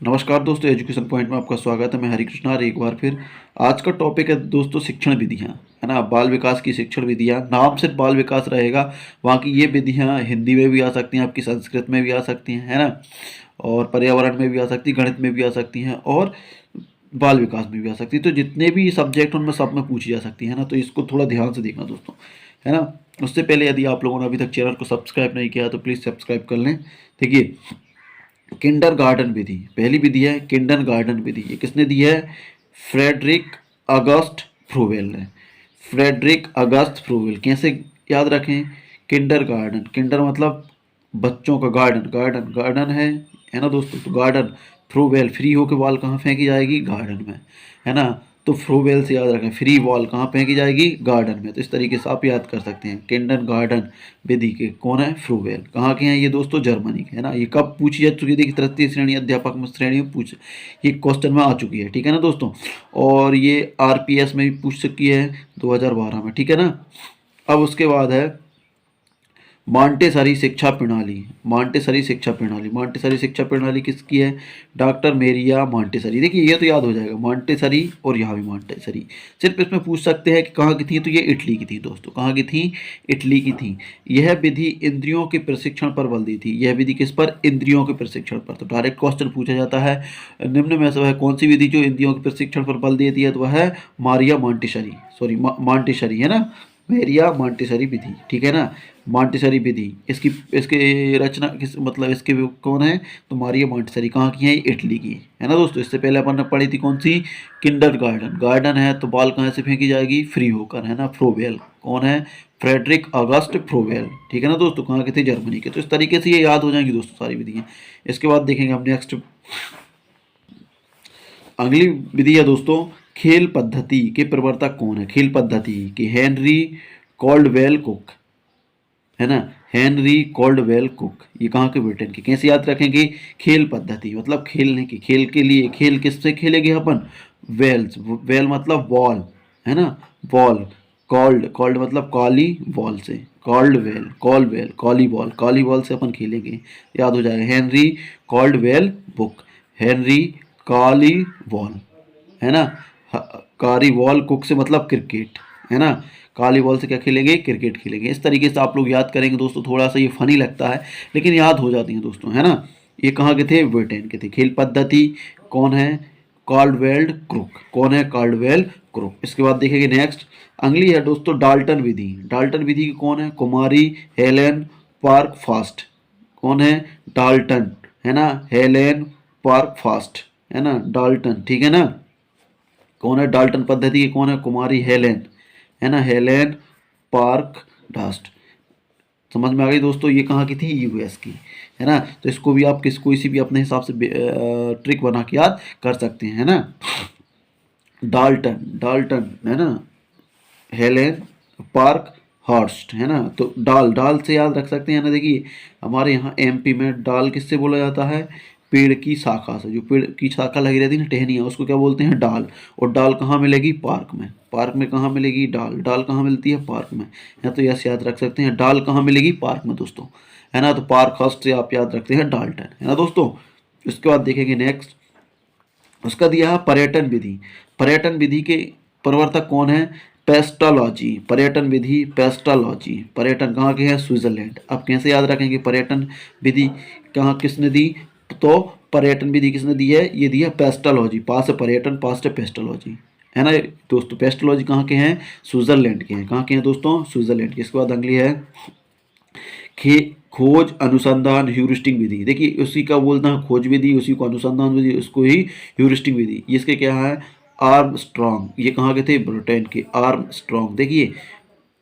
नमस्कार दोस्तों, education point में आपका स्वागत है। मैं हरि कृष्णा और एक बार फिर आज का टॉपिक है दोस्तों शिक्षण विधियाँ, है ना। बाल विकास की शिक्षण विधियाँ, नाम सिर्फ बाल विकास रहेगा, वहाँ की ये विधियाँ हिंदी में भी आ सकती हैं, आपकी संस्कृत में भी आ सकती हैं, है ना, और पर्यावरण में भी आ सकती, गणित में भी आ सकती हैं और बाल विकास में भी आ सकती है। तो जितने भी सब्जेक्ट उनमें सब में पूछी जा सकती है ना, तो इसको थोड़ा ध्यान से देखना दोस्तों, है ना। उससे पहले यदि आप लोगों ने अभी तक चैनल को सब्सक्राइब नहीं किया तो प्लीज़ सब्सक्राइब कर लें। देखिए, किंडर गार्डन विधि, पहली विधि है किंडर गार्डन विधि। ये किसने दी है? फ्रेडरिक अगस्त फ्रूवेल ने। फ्रेडरिक अगस्त फ्रूवेल। कैसे याद रखें? किंडर गार्डन, किंडर मतलब बच्चों का, गार्डन गार्डन गार्डन है ना दोस्तों। तो गार्डन, फ्रूवेल, फ्री होकर बॉल कहाँ फेंकी जाएगी? गार्डन में, है ना। तो फ्रूवेल से याद रखें, फ्री बॉल कहाँ फेंकी जाएगी? गार्डन में। तो इस तरीके से आप याद कर सकते हैं। किंडर गार्डन विधि के कौन है? फ्रूवेल। कहाँ के हैं ये दोस्तों? जर्मनी के, है ना। ये कब पूछी जा चुकी थी? कि तृतीय श्रेणी अध्यापक में श्रेणी में पूछ, ये क्वेश्चन में आ चुकी है, ठीक है ना दोस्तों। और ये आरपीएस में भी पूछ चुकी है 2012 में, ठीक है ना। अब उसके बाद है मॉन्टेसरी शिक्षा प्रणाली। मॉन्टेसरी शिक्षा प्रणाली, मॉन्टेसरी शिक्षा प्रणाली किसकी है? डॉक्टर मेरिया मॉन्टेसरी। देखिए ये तो याद हो जाएगा, मॉन्टेसरी और यहाँ भी मॉन्टेसरी। सिर्फ इसमें पूछ सकते हैं कि कहाँ की थी, तो ये इटली की थी दोस्तों। कहाँ की थी? इटली की थी। यह विधि इंद्रियों के प्रशिक्षण पर बल दी थी। यह विधि किस पर? इंद्रियों के प्रशिक्षण पर। तो डायरेक्ट क्वेश्चन पूछा जाता है, निम्न में से वह कौन सी विधि जो इंद्रियों के प्रशिक्षण पर बल देती है? तो वह है मारिया मॉन्टेसरी, सॉरी मॉन्टेसरी, है ना। मेरिया मॉन्टेसरी विधि, ठीक है ना। मॉन्टेसरी विधि, इसकी इसके रचना किस, मतलब इसके कौन है? तो मारिया मॉन्टेसरी। कहाँ की है? इटली की, है ना दोस्तों। इससे पहले अपन ने पढ़ी थी कौन सी? Kinder garden. गार्डन है तो बॉल कहाँ से फेंकी जाएगी? फ्री होकर, है ना। फ्रोवेल कौन है? फ्रेडरिक अगस्त फ्रोवेल, ठीक है ना दोस्तों। कहाँ के थे? जर्मनी के। तो इस तरीके से ये याद हो जाएंगी दोस्तों सारी विधियाँ। इसके बाद देखेंगे हम नेक्स्ट, अगली विधि है दोस्तों खेल पद्धति के प्रवर्तक कौन है? खेल पद्धति के हेनरी कॉल्डवेल कुक, है ना। हेनरी कॉल्डवेल कुक, ये कहाँ के? ब्रिटेन के। कैसे याद रखेंगे? खेल पद्धति मतलब खेलने की, खेल के लिए। खेल किससे खेलेंगे अपन? वेल्स, वेल मतलब बॉल, है ना। बॉल, कॉल्ड, कॉल्ड मतलब काली बॉल से। कॉल्ड वेल, कॉल वेल, कॉली बॉल, कॉली बॉल से अपन खेलेंगे। याद हो जाएगा, Henry called well book, Henry कॉली बॉल, है ना। कारी बॉल, कुक से मतलब क्रिकेट, है ना। काली बॉल से क्या खेलेंगे? क्रिकेट खेलेंगे। इस तरीके से आप लोग याद करेंगे दोस्तों। थोड़ा सा ये फनी लगता है लेकिन याद हो जाती है दोस्तों, है ना। ये कहाँ के थे? ब्रिटेन के थे। खेल पद्धति कौन है? कॉल्डवेल क्रुक। कौन है? कॉल्डवेल क्रुक। इसके बाद देखेंगे नेक्स्ट, अगली है दोस्तों डाल्टन विधि। डाल्टन विधि की कौन है? कुमारी हेलेन पार्क फास्ट। कौन है? डाल्टन, है ना। हेलेन पार्क फास्ट, है ना। डाल्टन, ठीक है ना। कौन है? डाल्टन पद्धति की कौन है? कुमारी हेलेन, है ना। Helen park dust. समझ में आ गई दोस्तों। ये कहाँ की थी? यूएस की, है ना। तो इसको भी आप कोई सी भी अपने हिसाब से ट्रिक बना के याद कर सकते हैं, है ना। डाल्टन, डाल्टन, है ना। हेलेन पार्क हॉर्स्ट, है ना। तो डाल, डाल से याद रख सकते हैं ना। देखिए हमारे यहाँ एमपी में डाल किससे बोला जाता है? पेड़ की शाखा से। जो पेड़ की शाखा लगी रहती है ना, टहनियाँ, उसको क्या बोलते हैं? डाल। और डाल कहाँ मिलेगी? पार्क में। पार्क में कहाँ मिलेगी? डाल। डाल कहाँ मिलती है? पार्क में। या तो यस याद रख सकते हैं, डाल कहाँ मिलेगी? पार्क में दोस्तों, है ना। तो पार्क हॉर्स्ट से आप याद रखते हैं डाल्टन, है ना दोस्तों। इसके बाद देखेंगे नेक्स्ट, उसका दिया है पर्यटन विधि। पर्यटन विधि के प्रवर्तक कौन है? पेस्टालॉजी। पर्यटन विधि पेस्टालॉजी। पर्यटन कहाँ के हैं? स्विट्जरलैंड। अब कैसे याद रखेंगे पर्यटन विधि कहाँ, किसने दी? तो पर्यटन विधि किसने दी है? ये दी है पेस्टालॉजी। पास है पर्यटन, पास है पेस्टालॉजी, है ना दोस्तों। पेस्टालॉजी कहाँ के हैं? स्विट्जरलैंड के हैं। कहाँ के हैं दोस्तों? स्विट्जरलैंड के। इसके बाद अगली है खे खोज अनुसंधान ह्यूरिस्टिक विधि। देखिए उसी का बोलना है खोज विधि, उसी को अनुसंधान विधि, उसको ही ह्यूरिस्टिक विधि। इसके क्या है? Arm strong. ये कहाँ के थे? ब्रिटेन के। Arm strong. देखिए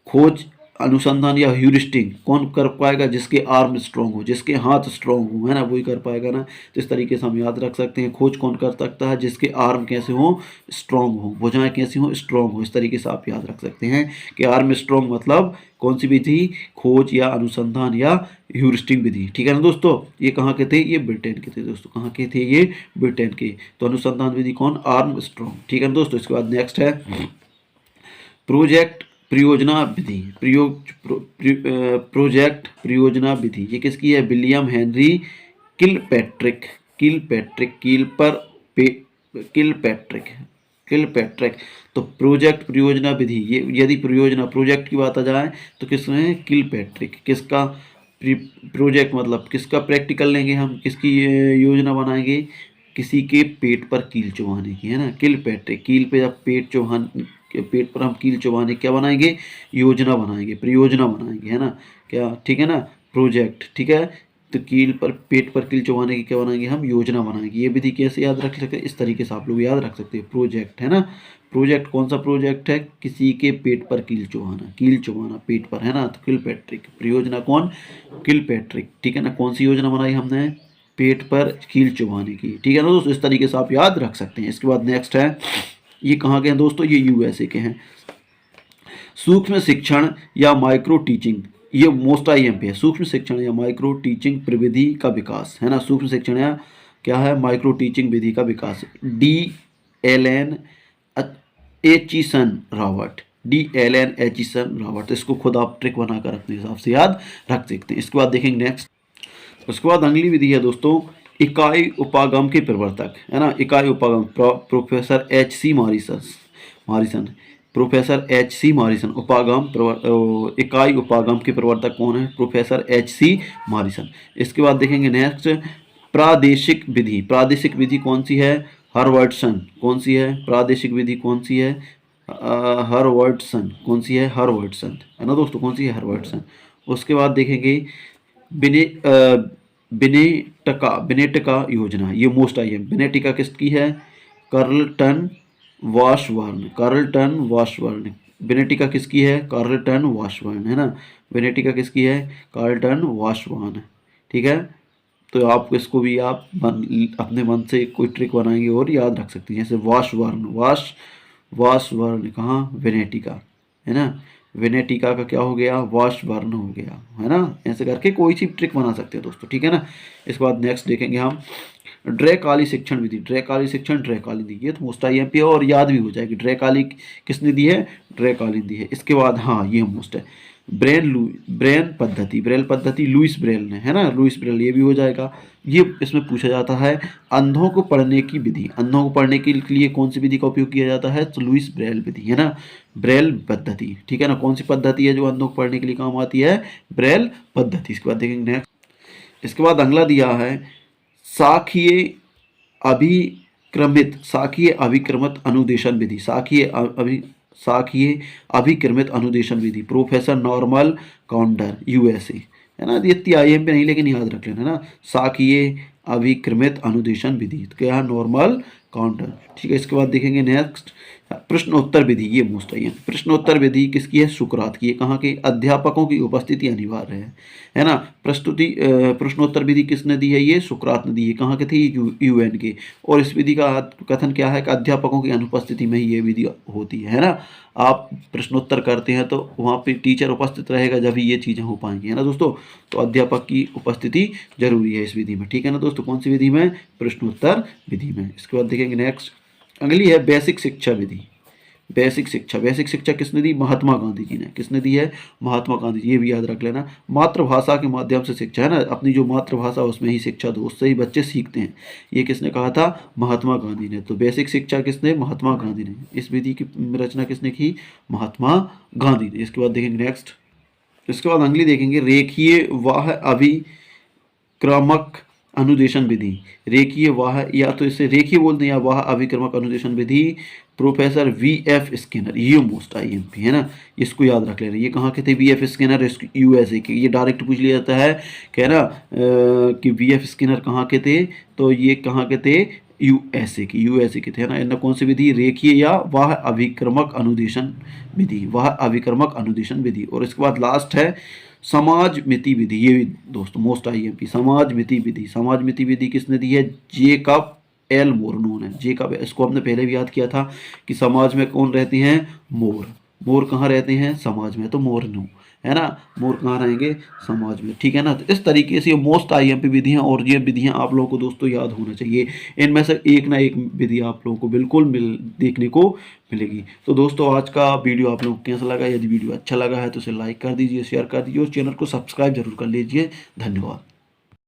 खोज अनुसंधान या ह्यूरिस्टिक कौन कर पाएगा? जिसके आर्म स्ट्रॉन्ग हो, जिसके हाथ स्ट्रॉन्ग हो, है ना, वही कर पाएगा ना। तो इस तरीके से हम याद रख सकते हैं। खोज कौन कर सकता है? जिसके आर्म कैसे हो? स्ट्रॉन्ग हो, भुजाएं कैसी हो? स्ट्रॉन्ग हो। इस तरीके से आप याद रख सकते हैं कि आर्म स्ट्रॉन्ग मतलब कौन सी विधि? खोज या अनुसंधान या ह्यूरिस्टिक विधि, ठीक है ना दोस्तों। ये कहाँ के थे? ये ब्रिटेन के थे दोस्तों। कहाँ के थे? ये ब्रिटेन के। तो अनुसंधान विधि कौन? आर्म स्ट्रॉन्ग, ठीक है ना दोस्तों। इसके बाद नेक्स्ट है प्रोजेक्ट परियोजना विधि। प्रोजेक्ट परियोजना विधि ये किसकी है? William Henry Kilpatrick, Kilpatrick, Kilpatrick, Kilpatrick. तो प्रोजेक्ट परियोजना विधि, ये यदि परियोजना प्रोजेक्ट की बात आ जाए तो किसमें किलपैट्रिक, किसका प्रोजेक्ट मतलब किसका प्रैक्टिकल लेंगे हम, किसकी योजना बनाएंगे, किसी के पेट पर कील चुभाने की, है ना। किलपैट्रिक, कील पे जब पेट पर हम कील चुभाने क्या बनाएंगे, योजना बनाएंगे, परियोजना बनाएंगे, है ना। क्या ठीक है ना, प्रोजेक्ट, ठीक है। तो कील पर पेट पर कील चुभाने की क्या बनाएंगे हम, योजना बनाएंगे। ये विधि कैसे याद रख सकते हैं, इस तरीके से आप लोग याद रख सकते हैं। प्रोजेक्ट, है ना, प्रोजेक्ट कौन सा प्रोजेक्ट है, किसी के पेट पर कील चुभाना पेट पर, है ना। तो किलपैट्रिक, परियोजना कौन, किलपैट्रिक, ठीक है ना। कौन सी योजना बनाई हमने, पेट पर कील चुभाने की, ठीक है ना दोस्तों। इस तरीके से आप याद रख सकते हैं। इसके बाद नेक्स्ट है, ये कहाँ के हैं दोस्तों, ये यूएसए के हैं। सूक्ष्म शिक्षण या माइक्रो टीचिंग, ये मोस्ट आईएमपी है। सूक्ष्म शिक्षण या माइक्रो टीचिंग प्रविधि का विकास, है ना। सूक्ष्म शिक्षण या क्या है, माइक्रो टीचिंग विधि का विकास। DLN Aitchison Rawat, DLN Aitchison Rawat. इसको खुद आप ट्रिक बनाकर अपने हिसाब से याद रख सकते हैं। इसके बाद देखेंगे नेक्स्ट, उसके बाद अगली विधि है दोस्तों, इकाई उपागम के प्रवर्तक, है ना। इकाई उपागम, professor HC Morrison, professor HC Morrison. इकाई उपागम के प्रवर्तक कौन है, प्रोफेसर HC मॉरिसन। इसके बाद देखेंगे नेक्स्ट, प्रादेशिक विधि, प्रादेशिक विधि कौन सी है, हर्वर्डसन। कौन सी है प्रादेशिक विधि, कौन सी है, हर्वर्डसन। कौन सी है, हर्वर्डसन, है ना दोस्तों, कौन सी है, हर्वर्डसन। उसके बाद देखेंगे बेनेटका योजना, ये मोस्ट आई है। बेनेटिका किसकी है, कार्लटन वाशबर्न। बेनेटिका किसकी है, कार्लटन वाशबर्न, है ना। बेनेटिका किसकी है, कार्लटन वाशबर्न, ठीक है। तो आप इसको भी आप अपने मन से कोई ट्रिक बनाएंगे और याद रख सकते हैं। जैसे वाशबर्न कहाँ, वेनेटिका, है ना। वेनेटिका का क्या हो गया, वाशबर्न हो गया, है ना। ऐसे करके कोई सी ट्रिक बना सकते हैं दोस्तों, ठीक है ना। इसके बाद नेक्स्ट देखेंगे हम, ड्रैकाली शिक्षण विधि, ड्रैकाली दी, ये तो मोस्ट आईएमपी है और याद भी हो जाएगी। ड्रैकाली किसने दी है, ड्रैकाली दी है। इसके बाद हाँ, ये मोस्ट है, ब्रेल पद्धति लुइस ब्रेल ने, है ना, लुइस ब्रेल, ये भी हो जाएगा। ये इसमें पूछा जाता है अंधों को पढ़ने की विधि, अंधों को पढ़ने के लिए कौन सी विधि का उपयोग किया जाता है, तो लुइस ब्रेल विधि, है ना, ब्रेल पद्धति, ठीक है ना। कौन सी पद्धति है जो अंधों को पढ़ने के लिए काम आती है, ब्रेल पद्धति। इसके बाद देखेंगे नेक्स्ट, इसके बाद अगला दिया है साखीय अभिक्रमित अनुदेशन विधि, साखीय अभिक्रमित अनुदेशन विधि, प्रोफेसर नॉर्मल काउंडर, यूएसए, है ना। ये इतनी आईएम पे नहीं, लेकिन याद रख लेना, है ना। साखीय अभिक्रमित अनुदेशन विधि, तो क्या है, नॉर्मल काउंटर, ठीक है। इसके बाद देखेंगे नेक्स्ट, प्रश्नोत्तर विधि, ये मोस्ट आई है। प्रश्नोत्तर विधि किसकी है, सुकरात की, कहाँ के, अध्यापकों की उपस्थिति अनिवार्य है ना। प्रश्नोत्तर विधि किसने दी है, ये सुकरात ने दी है। कहाँ के थे, UN के। और इस विधि का कथन क्या है कि अध्यापकों की अनुपस्थिति में ही ये विधि होती है ना। आप प्रश्नोत्तर करते हैं तो वहाँ पे टीचर उपस्थित रहेगा, जब ही ये चीज़ें हो पाएंगी, है ना दोस्तों। तो अध्यापक की उपस्थिति जरूरी है इस विधि में, ठीक है ना दोस्तों। कौन सी विधि में, प्रश्नोत्तर विधि में। इसके बाद देखेंगे नेक्स्ट, अगली है बेसिक शिक्षा विधि। बेसिक शिक्षा किसने दी, महात्मा गांधी जी ने। किसने दी है, महात्मा गांधी जी, ये भी याद रख लेना। मातृभाषा के माध्यम से शिक्षा, है ना, अपनी जो मातृभाषा उसमें ही शिक्षा दो, उससे ही बच्चे सीखते हैं। ये किसने कहा था, महात्मा गांधी ने। तो बेसिक शिक्षा किसने, महात्मा गांधी ने। इस विधि की रचना किसने की, महात्मा गांधी ने। इसके बाद देखेंगे नेक्स्ट, इसके बाद अगली देखेंगे रेखीय वाह अभिक्रमक अनुदेशन विधि। रेखीय वाह, या तो इसे रेखीय बोलते हैं या वाह अभिक्रमक अनुदेशन विधि, प्रोफेसर VF स्किनर, ये मोस्ट आईएमपी, है ना। इसको याद रख लेना। ये कहाँ के थे, VF स्किनर, USA के। ये डायरेक्ट पूछ लिया जाता है, कह ना कि VF स्किनर कहाँ के थे, तो ये कहाँ के थे, USA के थे, है ना। इनमें कौन सी विधि, रेखीय या वाह अभिक्रमक अनुदेशन विधि, और इसके बाद लास्ट है समाज मिति विधि। ये भी दोस्तों मोस्ट आईएमपी, समाज मिति विधि किसने दी है, जेकब L मोरनोन है। जेकब, इसको हमने पहले भी याद किया था कि समाज में कौन रहते हैं, मोर कहाँ रहते हैं, समाज में, तो मोरनो, है ना। मोर कहाँ रहेंगे, समाज में, ठीक है ना। तो इस तरीके से ये मोस्ट आईएमपी विधियां, और ये विधियां आप लोगों को दोस्तों याद होना चाहिए। इनमें से एक ना एक विधि आप लोगों को बिल्कुल देखने को मिलेगी। तो दोस्तों आज का वीडियो आप लोगों को कैसा लगा, यदि वीडियो अच्छा लगा है तो इसे लाइक कर दीजिए, शेयर कर दीजिए और चैनल को सब्सक्राइब जरूर कर लीजिए। धन्यवाद।